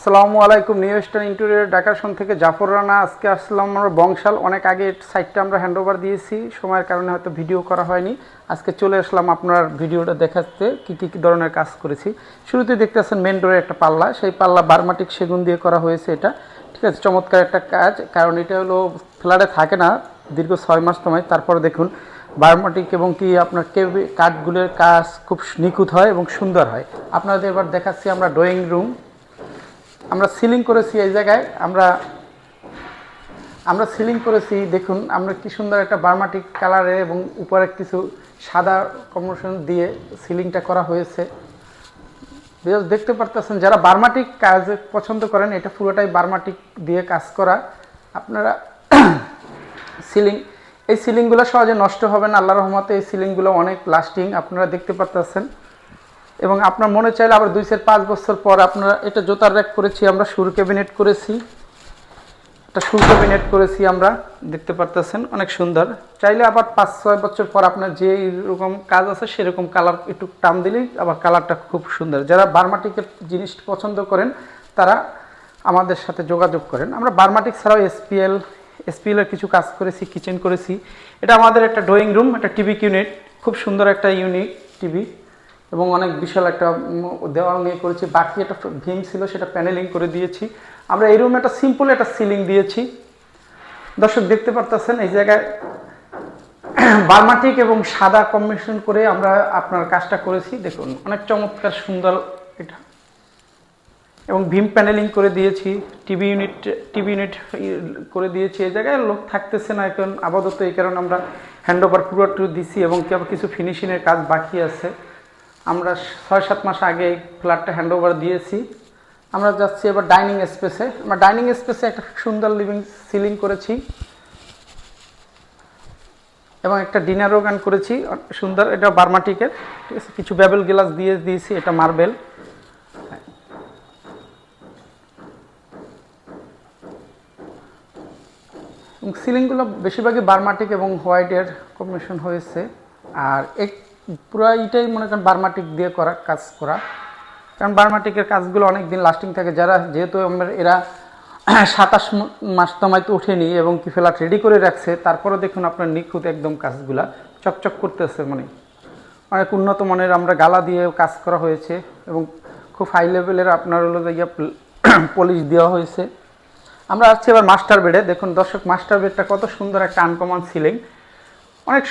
আসসালামু আলাইকুম। New eastern interior ঢাকাশন থেকে জাফর রানা। আজকে আসলাম আমরা বংশাল। অনেক আগে সাইটটা আমরা হ্যান্ডওভার দিয়েছি, সময়ের কারণে হয়তো ভিডিও করা হয়নি। আজকে চলে আসলাম আপনার ভিডিওটা দেখাতে কী কী ধরনের কাজ করেছি। শুরুতে দেখতেছেন মেন ডোরের একটা পাল্লা, সেই পাল্লা বার্মাটিক সেগুন দিয়ে করা হয়েছে। এটা ঠিক আছে, চমৎকার একটা কাজ, কারণ এটা হলো ফ্ল্যাটে থাকে না দীর্ঘ 6 মাস সময়। তারপরে দেখুন বার্মাটিক এবং কি আপনার কাঠগুলোর কাজ খুব নিখুঁত হয় এবং সুন্দর হয়। আপনাদের এবার দেখাচ্ছি আমরা ড্রয়িং রুম। আমরা সিলিং করেছি এই জায়গায়, আমরা সিলিং করেছি। দেখুন আমরা কি সুন্দর একটা বার্মাটিক কালারে এবং উপরে কিছু সাদা কম্বিনেশন দিয়ে সিলিংটা করা হয়েছে। দেখতে পারতেছেন যারা বার্মাটিক কাজ পছন্দ করেন, এটা পুরোটাই বার্মাটিক দিয়ে কাজ করা। আপনারা এই সিলিংগুলো সহজে নষ্ট হবে না, আল্লাহর রহমতে এই সিলিংগুলো অনেক লাস্টিং, আপনারা দেখতে পারতেছেন। এবং আপনার মনে চাইলে আবার 2-5 বছর পর আপনারা এটা জোতার র্যাক করেছি, আমরা সুর ক্যাবিনেট করেছি, আমরা দেখতে পারতেছেন অনেক সুন্দর। চাইলে আবার 5-6 বছর পর আপনার যে এরকম কাজ আছে সেরকম কালার একটু টান দিলেই আবার কালারটা খুব সুন্দর। যারা বার্মাটিকের জিনিস পছন্দ করেন তারা আমাদের সাথে যোগাযোগ করেন। আমরা বার্মাটিক ছাড়াও এসপিএলের কিছু কাজ করেছি, কিচেন করেছি। এটা আমাদের একটা ড্রয়িং রুম, একটা টিভি ইউনিট, খুব সুন্দর একটা ইউনিক টিভি এবং অনেক বিশাল একটা দেওয়াল নিয়ে করেছি। বাকি একটা ভীম ছিল, সেটা প্যানেলিং করে দিয়েছি। আমরা এই রুমে একটা সিম্পল একটা সিলিং দিয়েছি। দর্শক দেখতে পারতেছেন এই জায়গায় বার্মাটিক এবং সাদা কম্বিনেশন করে আমরা আপনার কাজটা করেছি। দেখুন অনেক চমৎকার সুন্দর এটা, এবং ভীম প্যানেলিং করে দিয়েছি। টিভি ইউনিট করে দিয়েছি। এই জায়গায় লোক থাকতেছে না এখন আপাতত, এই কারণে আমরা হ্যান্ডওভার পুরোটা দিছি এবং কিছু ফিনিশিংয়ের কাজ বাকি আছে। আমরা 6-7 মাস আগে এই ফ্ল্যাটটা হ্যান্ডওভার দিয়েছি। আমরা যাচ্ছি এবার ডাইনিং স্পেসে। আমরা ডাইনিং স্পেসে একটা সুন্দর লিভিং সিলিং করেছি এবং একটা ডিনার ওগান করেছি সুন্দর, এটা বার্মাটিকের, ঠিক আছে। কিছু বেবেল গ্লাস দিয়েছি, এটা মার্বেল। এবং সিলিংগুলো বেশিরভাগই বার্মাটিক এবং হোয়াইটের কম্বিনেশন হয়েছে। আর পুরো এইটাই মনে করেন বার্মাটিক দিয়ে কাজ করা, কারণ বার্মাটিকের কাজগুলো অনেক দিন লাস্টিং থাকে। যেহেতু এরা 27 মাস তো ওঠেনি এবং কি ফ্ল্যাট রেডি করে রাখছে, তারপরে দেখুন আপনার নিখুঁত একদম কাজগুলা চকচক করতেছে, মানে অনেক উন্নত মানের আমরা গালা দিয়ে কাজ করা হয়েছে এবং খুব হাই লেভেলের আপনার হলো পলিশ দেওয়া হয়েছে। আমরা আসছি এবার মাস্টার বেডে। দেখুন দর্শক, মাস্টার বেডটা কত সুন্দর একটা আনকমন সিলিং, অনেক